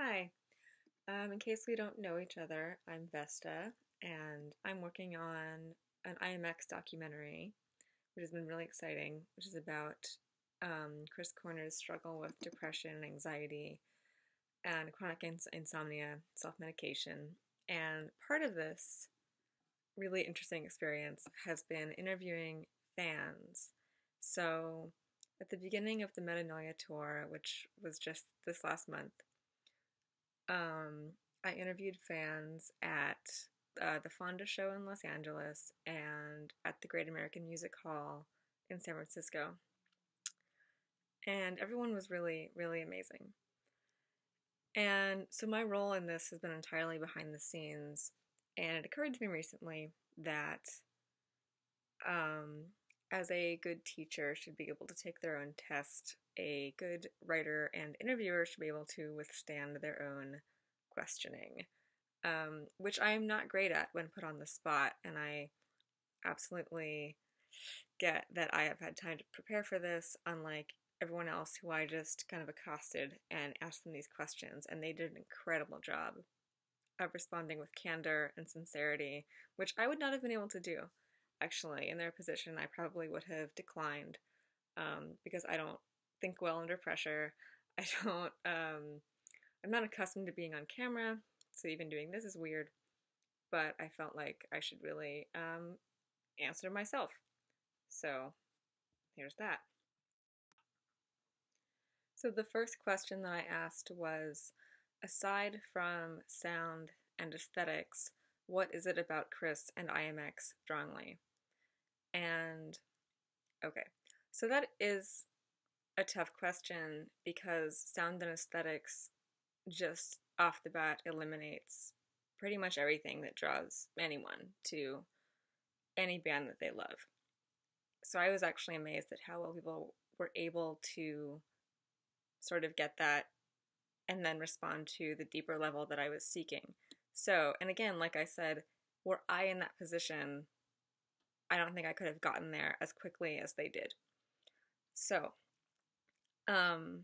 Hi. In case we don't know each other, I'm Vesta, and I'm working on an IAMX documentary, which has been really exciting, which is about Chris Corner's struggle with depression and anxiety and chronic insomnia, self-medication. And part of this really interesting experience has been interviewing fans. So at the beginning of the Metanoia tour, which was just this last month, um, I interviewed fans at the Fonda show in Los Angeles and at the Great American Music Hall in San Francisco. And everyone was really, really amazing. And so my role in this has been entirely behind the scenes. And it occurred to me recently that um, as a good teacher should be able to take their own test, a good writer and interviewer should be able to withstand their own questioning, which I am not great at when put on the spot, and I absolutely get that I have had time to prepare for this, unlike everyone else who I just kind of accosted and asked them these questions, and they did an incredible job of responding with candor and sincerity, which I would not have been able to do. Actually, in their position, I probably would have declined because I don't think well under pressure. I don't. I'm not accustomed to being on camera, so even doing this is weird. But I felt like I should really answer myself. So here's that. So the first question that I asked was, aside from sound and aesthetics, what is it about Chris and IAMX strongly? And okay, so that is a tough question because sound and aesthetics just off the bat eliminates pretty much everything that draws anyone to any band that they love. So I was actually amazed at how well people were able to sort of get that and then respond to the deeper level that I was seeking. So, and again, like I said, were I in that position, I don't think I could have gotten there as quickly as they did. So, um,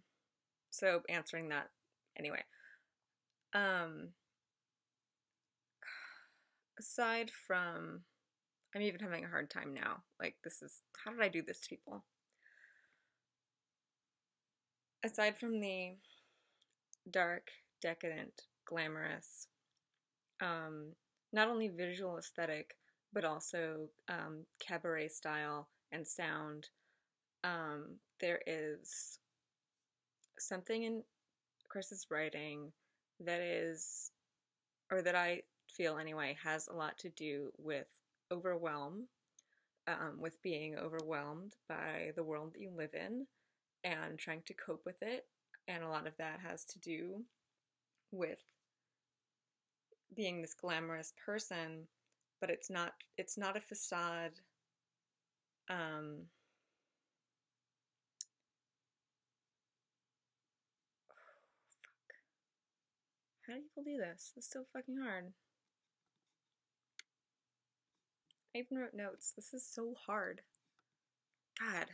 so answering that anyway. Um, aside from, I'm even having a hard time now. Like, this is, how did I do this to people? Aside from the dark, decadent, glamorous, um, not only visual aesthetic, but also cabaret style and sound, there is something in Chris's writing that is, or that I feel anyway, has a lot to do with overwhelm, with being overwhelmed by the world that you live in and trying to cope with it. And a lot of that has to do with being this glamorous person, but it's not a facade. Um, how do people do this? It's so fucking hard. I even wrote notes. This is so hard. God,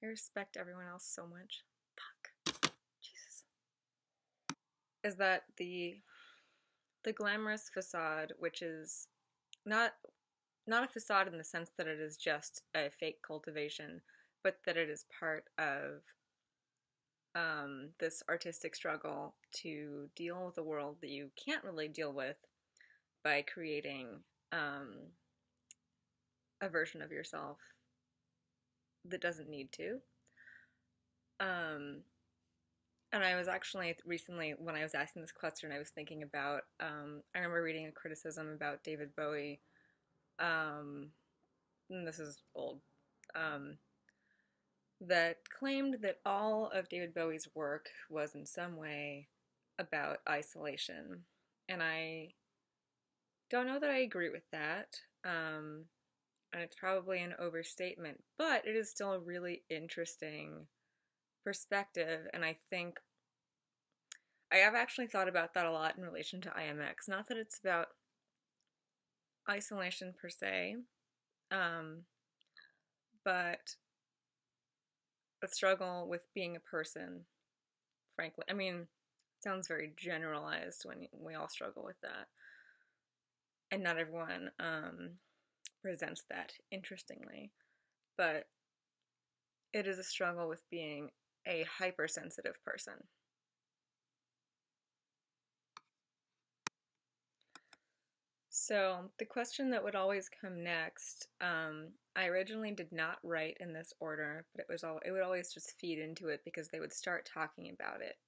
I respect everyone else so much. Fuck. Jesus. Is that the glamorous facade, which is not not a facade in the sense that it is just a fake cultivation, but that it is part of this artistic struggle to deal with a world that you can't really deal with by creating um, a version of yourself that doesn't need to. Um, and I was actually recently, when I was asking this question, I was thinking about, I remember reading a criticism about David Bowie, and this is old, um, that claimed that all of David Bowie's work was in some way about isolation. And I don't know that I agree with that. And it's probably an overstatement, but it is still a really interesting perspective. And I think I have actually thought about that a lot in relation to IMX. Not that it's about isolation per se, um, but a struggle with being a person, frankly. I mean, sounds very generalized when we all struggle with that. And not everyone presents that interestingly. But it is a struggle with being a hypersensitive person. So the question that would always come next, I originally did not write in this order, but it would always just feed into it because they would start talking about it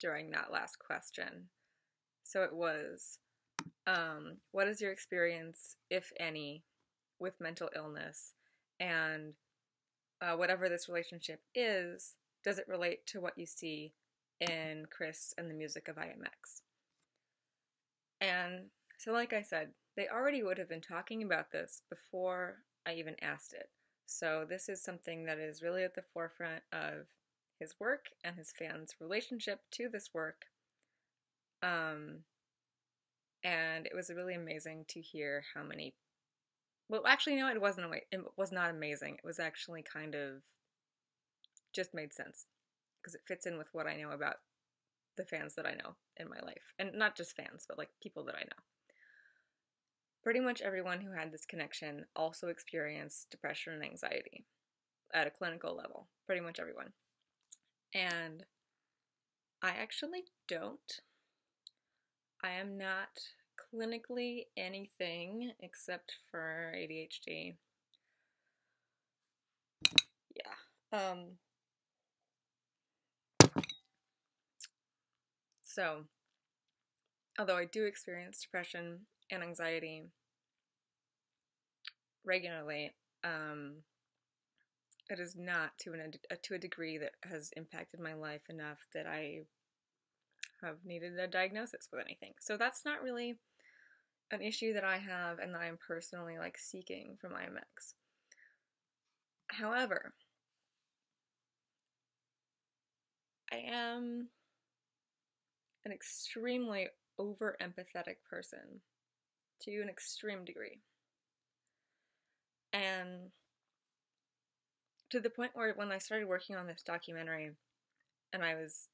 during that last question. So it was, what is your experience, if any, with mental illness? And whatever this relationship is, does it relate to what you see in Chris and the music of IAMX? And so, like I said, they already would have been talking about this before I even asked it. So this is something that is really at the forefront of his work and his fans' relationship to this work. And it was really amazing to hear how many. Well, actually, no, it wasn't. It was not amazing. It was actually kind of just made sense because it fits in with what I know about the fans that I know in my life, and not just fans, but like people that I know. Pretty much everyone who had this connection also experienced depression and anxiety at a clinical level. Pretty much everyone. And I actually don't. I am not clinically anything except for ADHD. Yeah. So, although I do experience depression and anxiety regularly, it is not to a degree that has impacted my life enough that I have needed a diagnosis with anything. So that's not really an issue that I have and that I'm personally like seeking from IAMX. However, I am an extremely over empathetic person to an extreme degree. And to the point where when I started working on this documentary and I was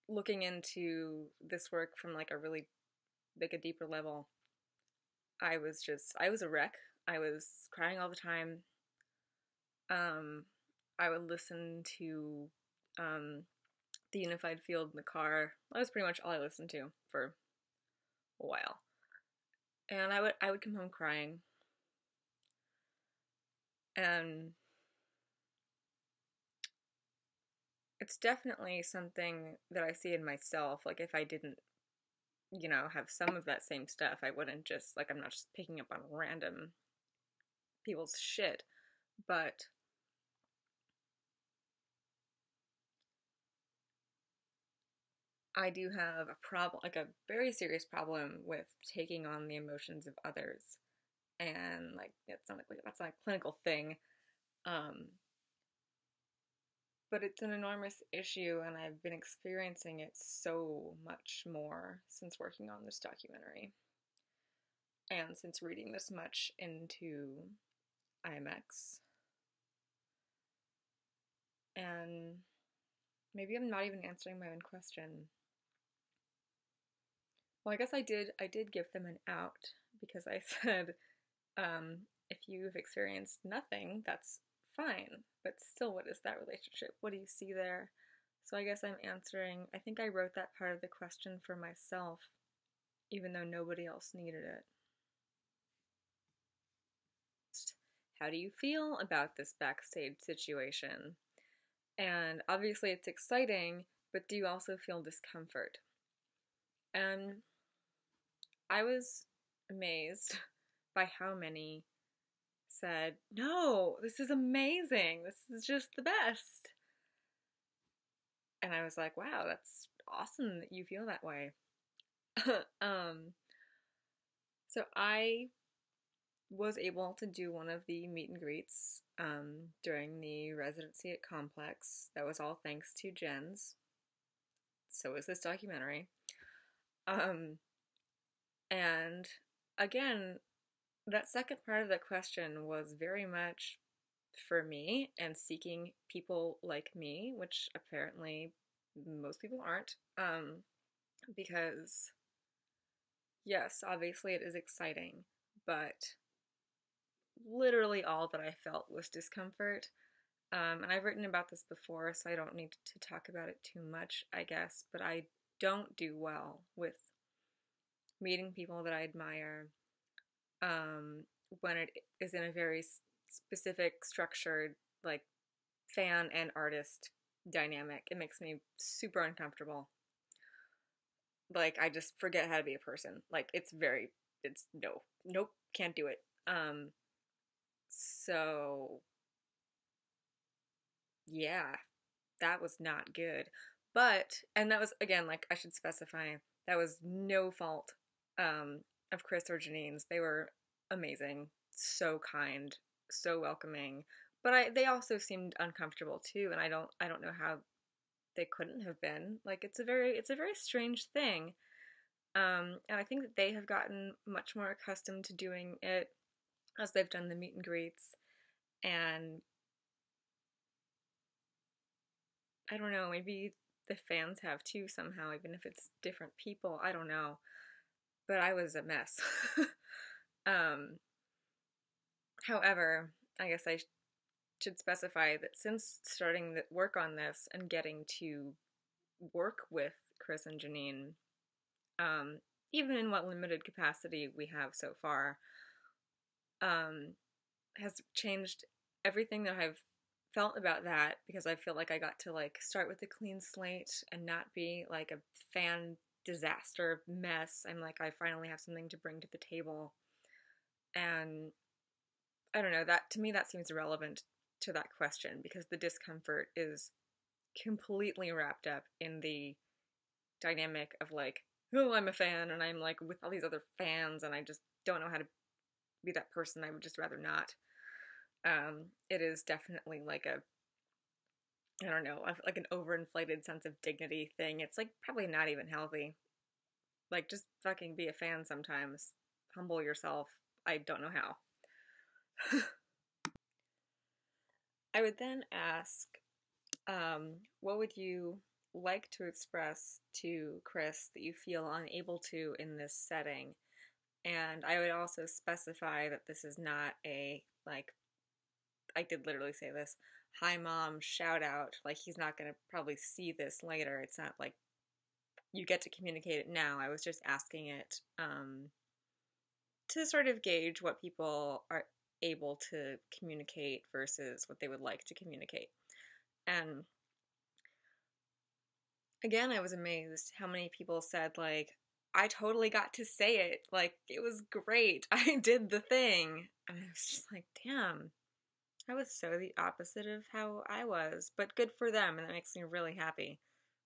looking into this work from like a deeper level, I was a wreck. I was crying all the time. I would listen to the Unified Field in the car. That was pretty much all I listened to for a while. And I would come home crying. And it's definitely something that I see in myself. Like if I didn't, have some of that same stuff, I wouldn't just, like, I'm not just picking up on random people's shit. But I do have a problem, like a very serious problem with taking on the emotions of others. And like, that's not a clinical thing. But it's an enormous issue, and I've been experiencing it so much more since working on this documentary and since reading this much into IAMX. And maybe I'm not even answering my own question. Well, I guess I did give them an out because I said, if you've experienced nothing, that's fine. But still, what is that relationship? What do you see there? So I guess I'm answering, I think I wrote that part of the question for myself, even though nobody else needed it. How do you feel about this backstage situation? And obviously it's exciting, but do you also feel discomfort? And I was amazed by how many said, no, this is amazing. This is just the best. And I was like, wow, that's awesome that you feel that way. So I was able to do one of the meet and greets during the residency at Complex. That was all thanks to Jen's. So is this documentary. And again, that second part of the question was very much for me and seeking people like me, which apparently most people aren't. Because yes, obviously it is exciting, but literally all that I felt was discomfort. And I've written about this before, so I don't need to talk about it too much, I guess, but I don't do well with meeting people that I admire when it is in a very specific, structured, like, fan and artist dynamic. It makes me super uncomfortable. Like, I just forget how to be a person. Like, it's no, nope, can't do it. So yeah, that was not good. But, and that was, again, like, I should specify, that was no fault of Chris or Janine's. They were amazing, so kind, so welcoming. But they also seemed uncomfortable too, and I don't know how they couldn't have been. Like, it's a very strange thing. And I think that they have gotten much more accustomed to doing it as they've done the meet and greets. And I don't know, maybe the fans have too somehow, even if it's different people. I don't know. But I was a mess. um, However, I guess I should specify that since starting the work on this and getting to work with Chris and Janine, um, even in what limited capacity we have so far, um, has changed everything that I've felt about that, because I feel like I got to, like, start with a clean slate and not be like a fan disaster mess. I'm like, I finally have something to bring to the table. And I don't know, that to me that seems irrelevant to that question, because the discomfort is completely wrapped up in the dynamic of, like, oh, I'm a fan and I'm like with all these other fans and I just don't know how to be that person. I would just rather not. It is definitely like a, I don't know, like an overinflated sense of dignity thing. It's like probably not even healthy. Like, just fucking be a fan sometimes. Humble yourself. I don't know how. I would then ask, what would you like to express to Chris that you feel unable to in this setting? And I would also specify that this is not a, like, I did literally say this, hi mom, shout out. Like, he's not going to probably see this later. It's not like you get to communicate it now. I was just asking it to sort of gauge what people are able to communicate versus what they would like to communicate. And again, I was amazed how many people said, like, I totally got to say it. Like, it was great. I did the thing. And I was just like, damn, I was so the opposite of how I was. But good for them, and that makes me really happy.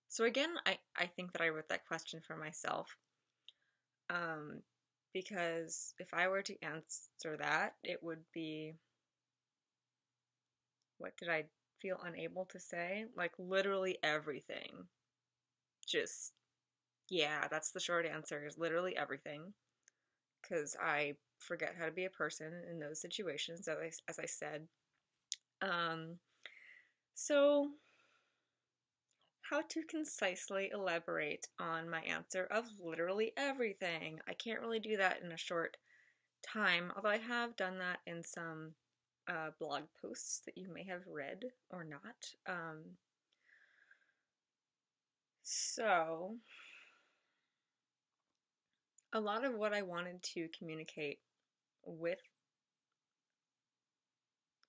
So again, I think that I wrote that question for myself. Because if I were to answer that, it would be, what did I feel unable to say? Like, literally everything. Just, yeah, that's the short answer, is literally everything. Because I forget how to be a person in those situations, as I said. So, how to concisely elaborate on my answer of literally everything. I can't really do that in a short time, although I have done that in some blog posts that you may have read or not. So, a lot of what I wanted to communicate with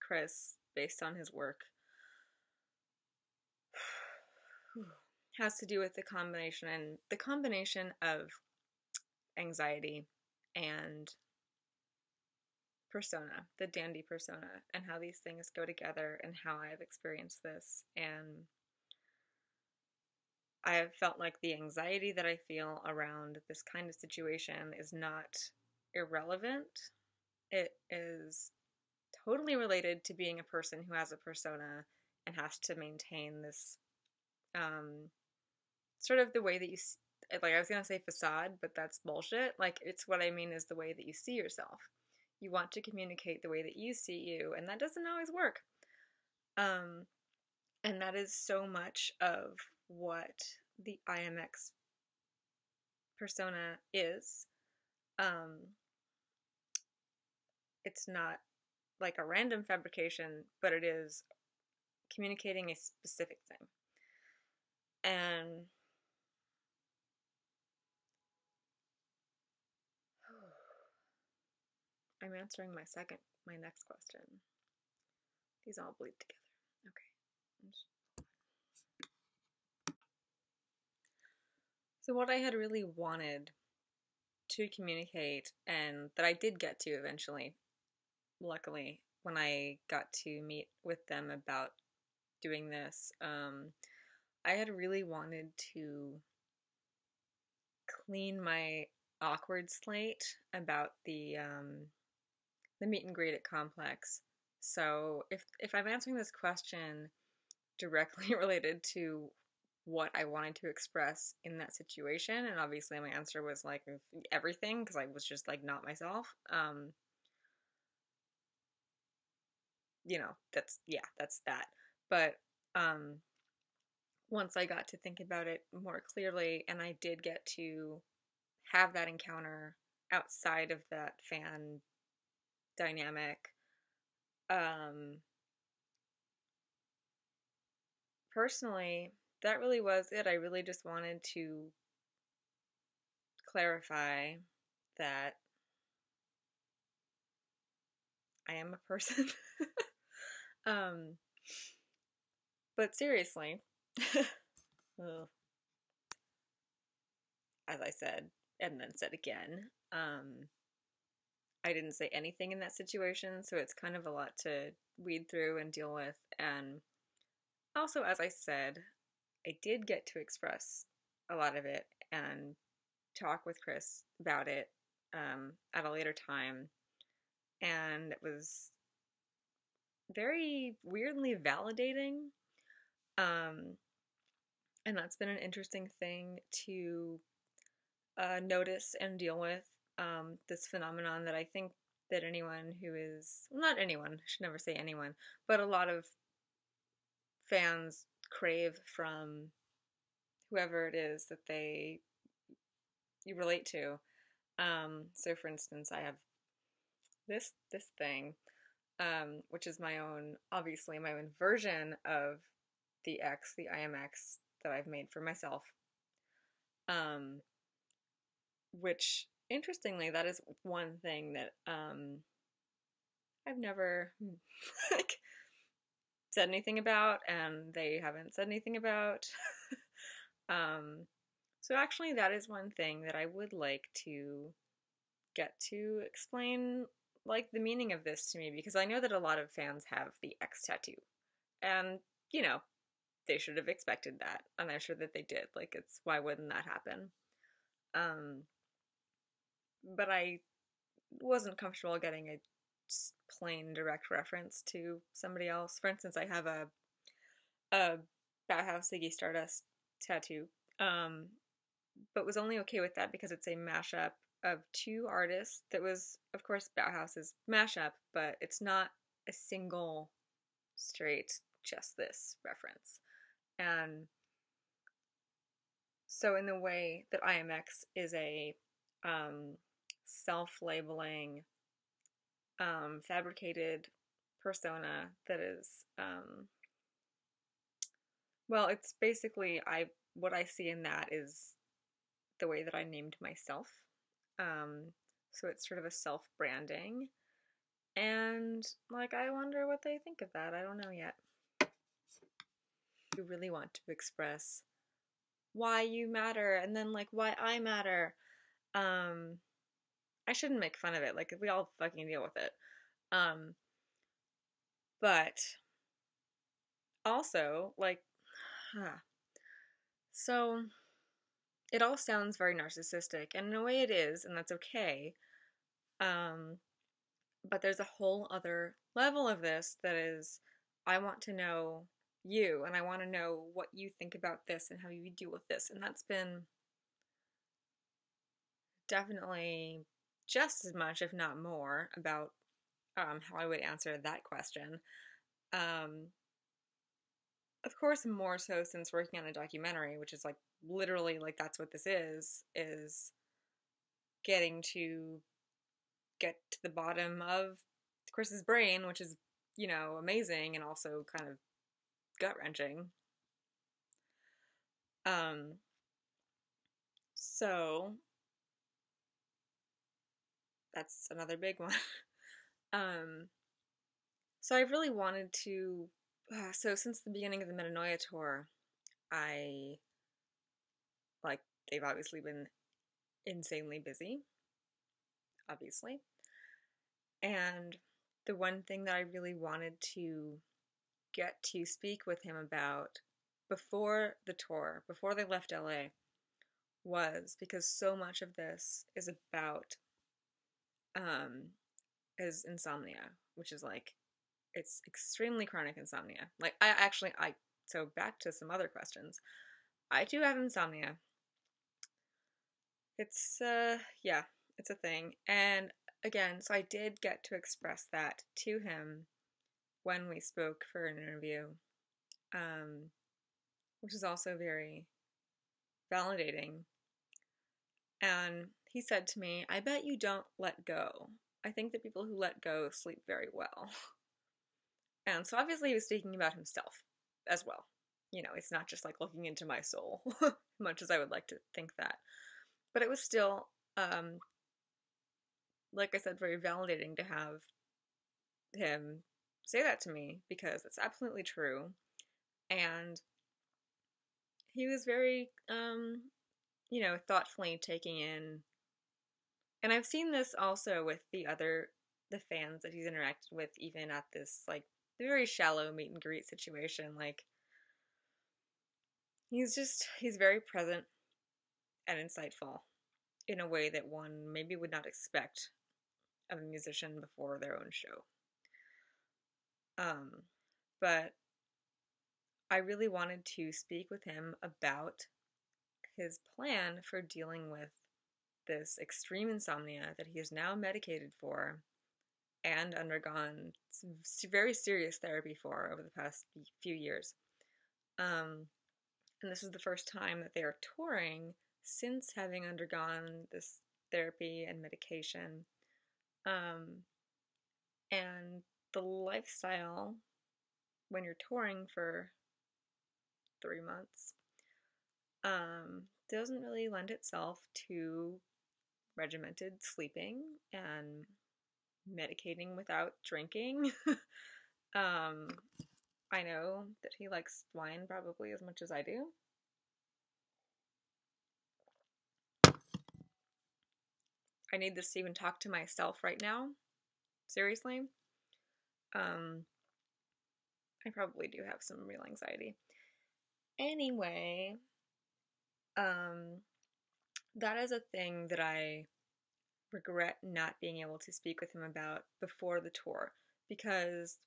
Chris based on his work has to do with the combination of anxiety and persona, the dandy persona, and how these things go together and how I've experienced this. And I have felt like the anxiety that I feel around this kind of situation is not irrelevant. It is totally related to being a person who has a persona and has to maintain this sort of the way that you, like, I was going to say facade, but that's bullshit. Like, it's what I mean is the way that you see yourself. You want to communicate the way that you see you, and that doesn't always work. And that is so much of what the IAMX persona is. It's not like a random fabrication, but it is communicating a specific thing. And I'm answering my next question. These all bleed together. Okay. So what I had really wanted to communicate, and that I did get to eventually, luckily, when I got to meet with them about doing this, I had really wanted to clean my awkward slate about the meet and greet at Complex. So if I'm answering this question directly related to what I wanted to express in that situation, and obviously my answer was like everything because I was just like not myself. That's that. But once I got to think about it more clearly, and I did get to have that encounter outside of that fan dynamic, personally, that really was it. I really just wanted to clarify that I am a person. But seriously, as I said, and then said again, I didn't say anything in that situation, so it's kind of a lot to weed through and deal with. And also, as I said, I did get to express a lot of it and talk with Chris about it at a later time. And it was very weirdly validating. And that's been an interesting thing to notice and deal with, this phenomenon that I think that anyone who is, well, not anyone, I should never say anyone, but a lot of fans crave from whoever it is that you relate to. So for instance, I have this thing, which is obviously my own version of the IAMX that I've made for myself. Which, interestingly, that is one thing that I've never like said anything about, and they haven't said anything about. So actually, that is one thing that I would like to get to explain, like, the meaning of this to me, because I know that a lot of fans have the X tattoo, and they should have expected that, and I'm sure that they did. Like, why wouldn't that happen? But I wasn't comfortable getting a plain direct reference to somebody else. For instance, I have a Bauhaus Ziggy Stardust tattoo, but was only okay with that because it's a mashup of two artists that was, of course, Bauhaus's mashup, but it's not a single straight just this reference. And so in the way that IAMX is a self-labeling, fabricated persona that is, well, it's basically, what I see in that is the way that I named myself. So it's sort of a self-branding. And, like, I wonder what they think of that. I don't know yet. You really want to express why you matter, and then, like, why I matter. I shouldn't make fun of it. Like, we all fucking deal with it. But also, like, so it all sounds very narcissistic, and in a way it is, and that's okay. But there's a whole other level of this that is, I want to know you, and I want to know what you think about this and how you deal with this, and that's been definitely just as much, if not more, about how I would answer that question. of course, more so since working on a documentary, which is like literally like that's what this is getting to get to the bottom of Chris's brain, which is, you know, amazing and also kind of gut wrenching. So that's another big one. um, so I really wanted to. So since the beginning of the Metanoia tour, I like they've obviously been insanely busy, obviously, and the one thing that I really wanted to get to speak with him about before the tour, before they left LA, was because so much of this is about is insomnia, which is like it's extremely chronic insomnia. Like I so back to some other questions. I do have insomnia. It's yeah, it's a thing. And again, so I did get to express that to him when we spoke for an interview. Which is also very validating. And he said to me, I bet you don't let go. I think that people who let go sleep very well. And so obviously he was speaking about himself as well. You know, it's not just like looking into my soul, much as I would like to think that. But it was still, like I said, very validating to have him say that to me because it's absolutely true. And he was very, you know, thoughtfully taking in. And I've seen this also with the fans that he's interacted with, even at this, like, very shallow meet and greet situation. Like, he's very present and insightful in a way that one maybe would not expect of a musician before their own show. But I really wanted to speak with him about his plan for dealing with this extreme insomnia that he is now medicated for and undergone very serious therapy for over the past few years. And this is the first time that they are touring since having undergone this therapy and medication. And the lifestyle when you're touring for 3 months doesn't really lend itself to regimented sleeping and medicating without drinking. I know that he likes wine probably as much as I do. I need this to even talk to myself right now. Seriously. I probably do have some real anxiety. Anyway, that is a thing that I regret not being able to speak with him about before the tour, because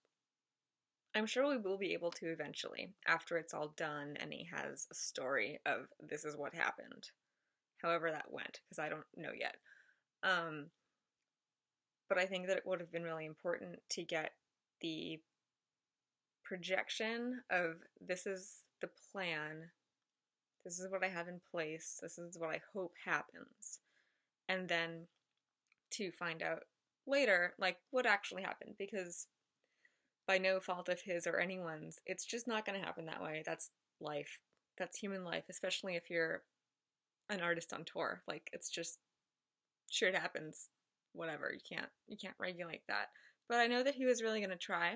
I'm sure we will be able to eventually, after it's all done and he has a story of this is what happened, however that went, because I don't know yet. But I think that it would have been really important to get the projection of this is the plan, this is what I have in place, this is what I hope happens, and then to find out later, like, what actually happened, because by no fault of his or anyone's, it's just not going to happen that way. That's life. That's human life, especially if you're an artist on tour. Like, it's just shit happens. Whatever. You can't regulate that. But I know that he was really going to try.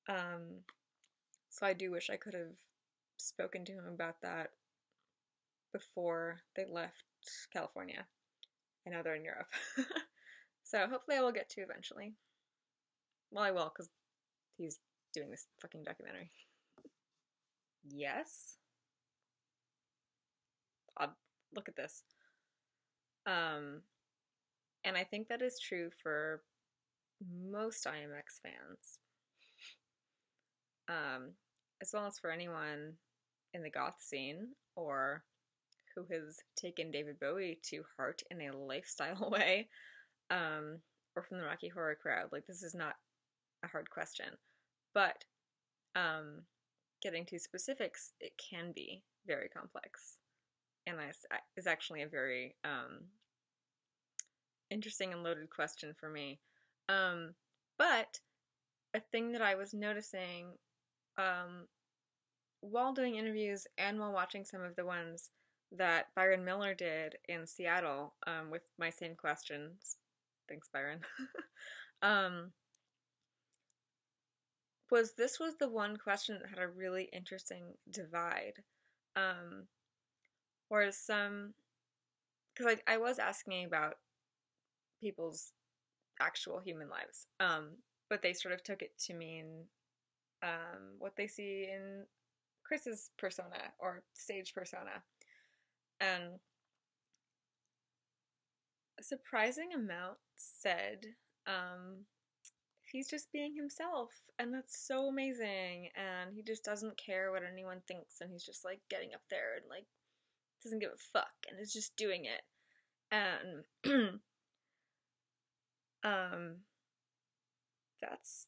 So I do wish I could have spoken to him about that before they left California. I know they're in Europe. So hopefully I will get to eventually. Well, I will, because he's doing this fucking documentary. Yes. Look at this. And I think that is true for most IAMX fans. As well as for anyone in the goth scene or who has taken David Bowie to heart in a lifestyle way, or from the Rocky Horror crowd. Like, this is not a hard question. But getting to specifics, it can be very complex. And that is actually a very interesting and loaded question for me. But a thing that I was noticing while doing interviews and while watching some of the ones that Byron Miller did in Seattle with my same questions, thanks Byron, was the one question that had a really interesting divide. Whereas because I was asking about people's actual human lives, but they sort of took it to mean what they see in Chris's persona or stage persona. And a surprising amount said he's just being himself, and that's so amazing, and he just doesn't care what anyone thinks, and he's just like getting up there and like doesn't give a fuck and is just doing it. And that's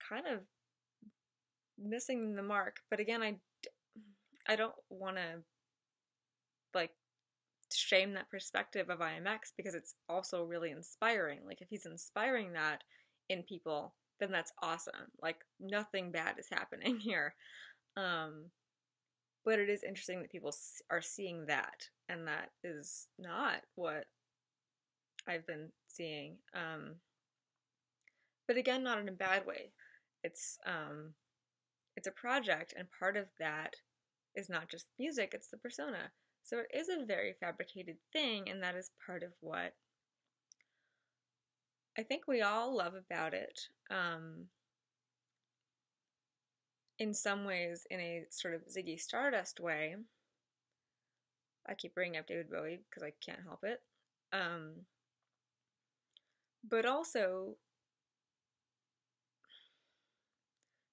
kind of missing the mark. But again, I don't want to like shame that perspective of IAMX, because it's also really inspiring. Like, if he's inspiring that in people, then that's awesome. Like, nothing bad is happening here. But it is interesting that people are seeing that, and that is not what I've been seeing. But again, not in a bad way. It's a project, and part of that is not just music, it's the persona. So it is a very fabricated thing, and that is part of what I think we all love about it. In some ways, in a sort of Ziggy Stardust way. I keep bringing up David Bowie because I can't help it. But also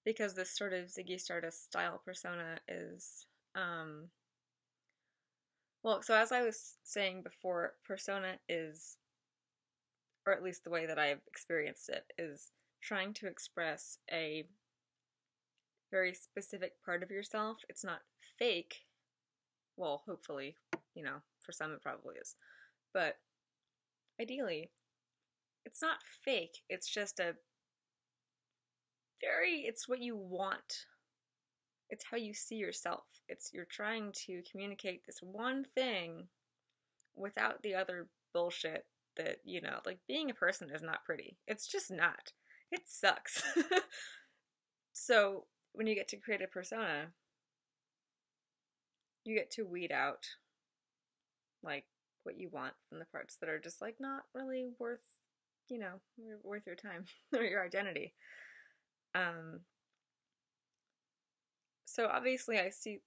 because this sort of Ziggy Stardust style persona is, well, so as I was saying before, persona is, or at least the way that I've experienced it, is trying to express a very specific part of yourself. It's not fake. Well, hopefully, you know, for some it probably is. But ideally, it's not fake. It's just it's what you want. It's how you see yourself. You're trying to communicate this one thing without the other bullshit that, you know, like, being a person is not pretty. It's just not. It sucks. So when you get to create a persona, you get to weed out like what you want from the parts that are just like not really worth, you know, worth your time or your identity. So obviously I see,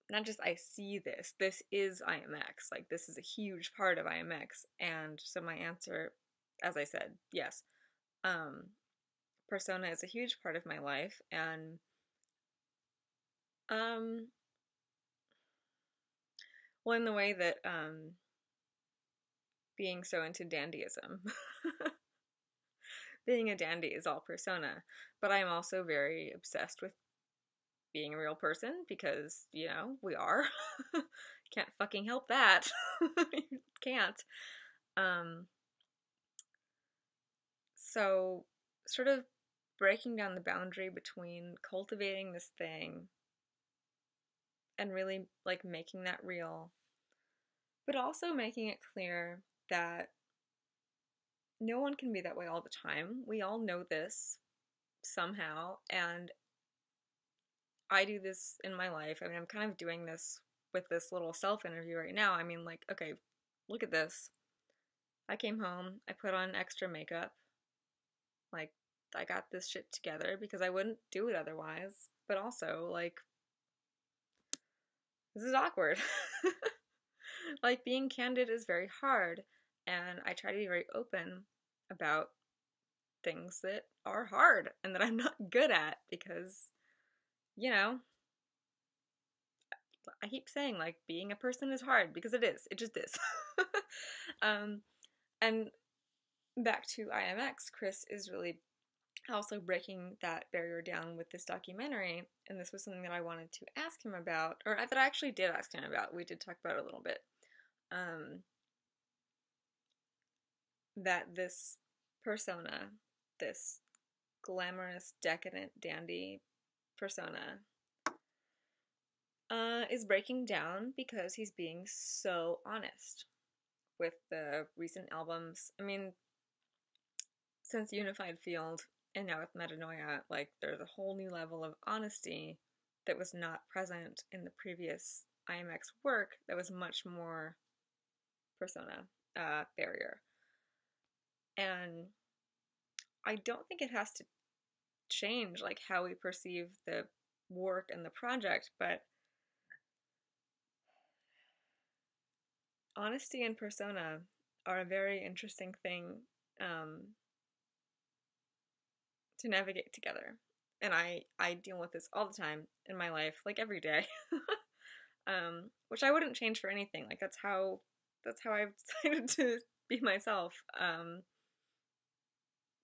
not just I see this is IAMX. Like, this is a huge part of IAMX. And so my answer, as I said, yes. Persona is a huge part of my life, and well, in the way that being so into dandyism. Being a dandy is all persona, but I'm also very obsessed with being a real person, because, you know, we are. Can't fucking help that. You can't. So sort of breaking down the boundary between cultivating this thing and really like making that real, but also making it clear that no one can be that way all the time. We all know this somehow, and I do this in my life. I mean, I'm kind of doing this with this little self-interview right now. I mean, like, okay, look at this. I came home, I put on extra makeup, like, I got this shit together because I wouldn't do it otherwise, but also, like, this is awkward. Like, being candid is very hard, and I try to be very open about things that are hard and that I'm not good at, because, you know, I keep saying, like, being a person is hard, because it is. It just is. And back to IAMX, Chris is really also breaking that barrier down with this documentary, and this was something that I wanted to ask him about, or that I actually did ask him about. We did talk about it a little bit. That this persona, this glamorous, decadent, dandy persona, is breaking down because he's being so honest with the recent albums. I mean, since Unified Field and now with Metanoia, like, there's a whole new level of honesty that was not present in the previous IAMX work that was much more persona barrier. And I don't think it has to change like how we perceive the work and the project, but honesty and persona are a very interesting thing to navigate together. And I deal with this all the time in my life, like every day. Which I wouldn't change for anything. Like that's how I've decided to be myself.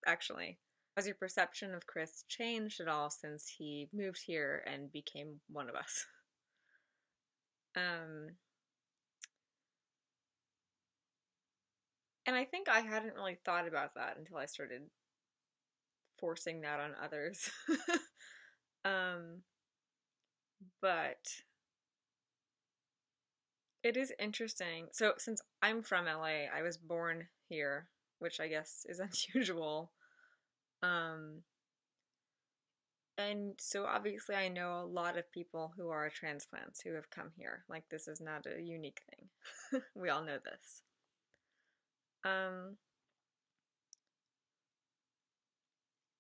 Actually, has your perception of Chris changed at all since he moved here and became one of us? And I think I hadn't really thought about that until I started forcing that on others. But it is interesting. So since I'm from LA, I was born here, which I guess is unusual. And so obviously I know a lot of people who are transplants who have come here. Like, this is not a unique thing. We all know this.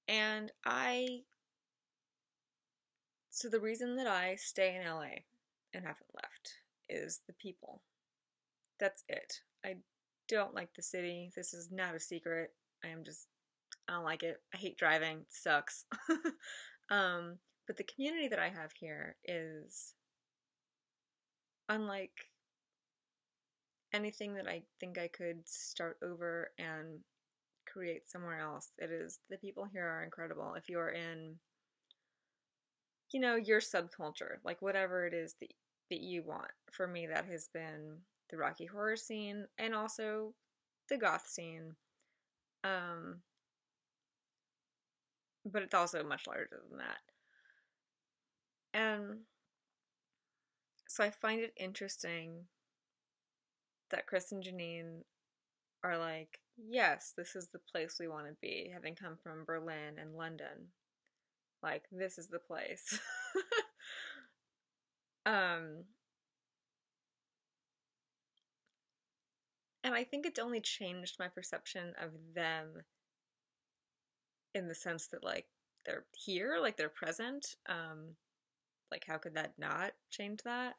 And so the reason that I stay in LA and haven't left is the people. That's it. I don't like the city. This is not a secret. I don't like it. I hate driving. It sucks. But the community that I have here is unlike anything that I think I could start over and create somewhere else. The people here are incredible. If you're in, your subculture, like whatever it is that you want. For me, that has been the Rocky Horror scene and also the goth scene. But it's also much larger than that. And so I find it interesting that Chris and Janine are like, yes, this is the place we want to be, having come from Berlin and London. Like, this is the place. And I think it's only changed my perception of them in the sense that, like, they're here, like, they're present. Like, how could that not change that?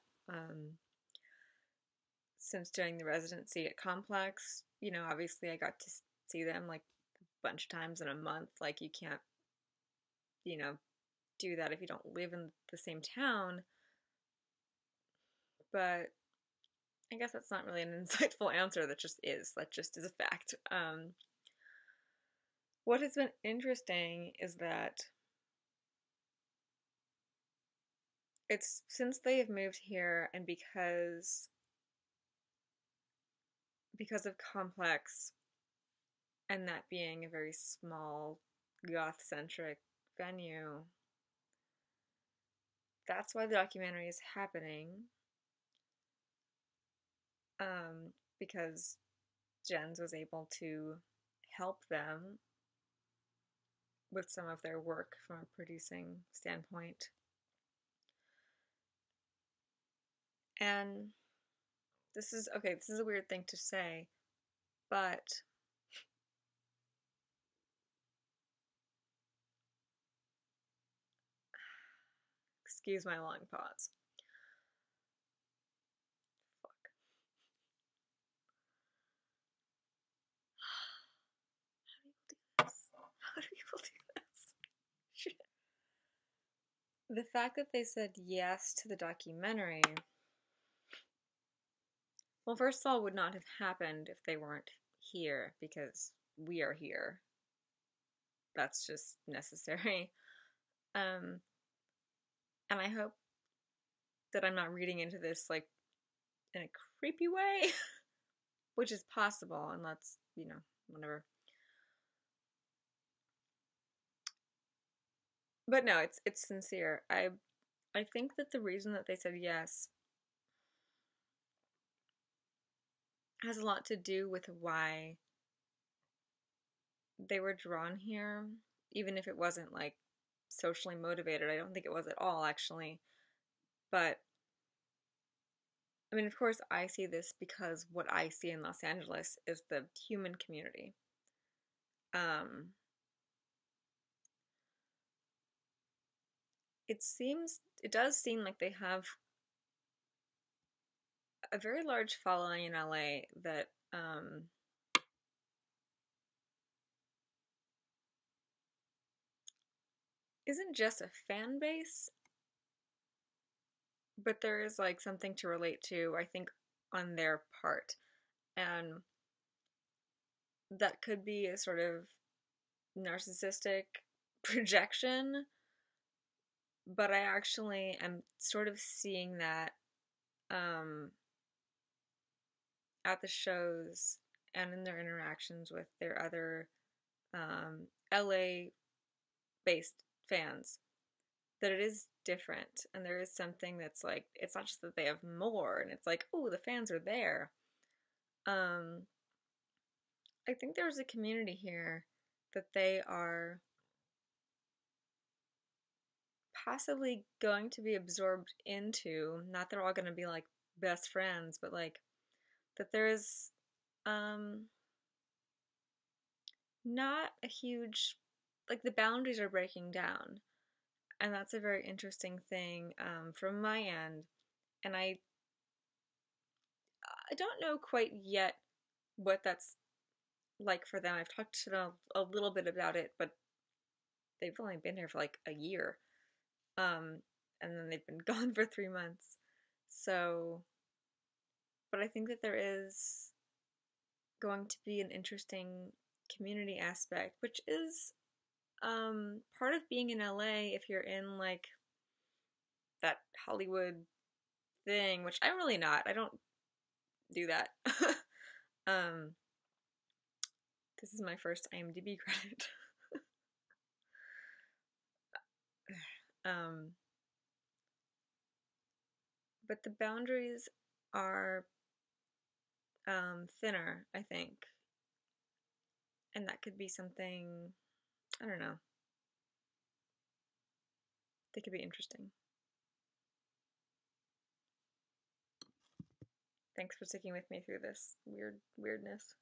Since doing the residency at Complex, obviously I got to see them, like, a bunch of times in a month. Like, you can't, do that if you don't live in the same town. But I guess that's not really an insightful answer. That just is a fact. What has been interesting is that it's since they have moved here and because of Complex and that being a very small goth-centric venue, that's why the documentary is happening. Because Jens was able to help them with some of their work from a producing standpoint. And this is a weird thing to say, but excuse my long pause. Fuck. How do people do this? Shit. The fact that they said yes to the documentary, well, first of all, would not have happened if they weren't here, because we are here. that's just necessary. And I hope that I'm not reading into this like in a creepy way, which is possible, and that's, whatever. But no, it's sincere. I think that the reason that they said yes has a lot to do with why they were drawn here, even if it wasn't like socially motivated. I don't think it was at all, actually. But I mean, of course, I see this because what I see in Los Angeles is the human community. It does seem like they have a very large following in LA that isn't just a fan base, but there is like something to relate to, I think, on their part. And that could be a sort of narcissistic projection, but I actually am sort of seeing that um, at the shows and in their interactions with their other LA based fans, that it is different, and there is something that's like, it's not just that they have more and it's like, oh, the fans are there. I think there's a community here that they are possibly going to be absorbed into. Not they're all going to be like best friends, but like that there is not a huge, like, the boundaries are breaking down, and that's a very interesting thing from my end. And I don't know quite yet what that's like for them. I've talked to them a little bit about it, but they've only been here for like a year. Um, and then they've been gone for 3 months. So, but I think that there is going to be an interesting community aspect, which is part of being in LA if you're in like that Hollywood thing, which I'm really not. I don't do that. um, this is my first IMDb credit. um, but the boundaries are thinner, I think, and that could be something, I don't know. They could be interesting. Thanks for sticking with me through this weirdness.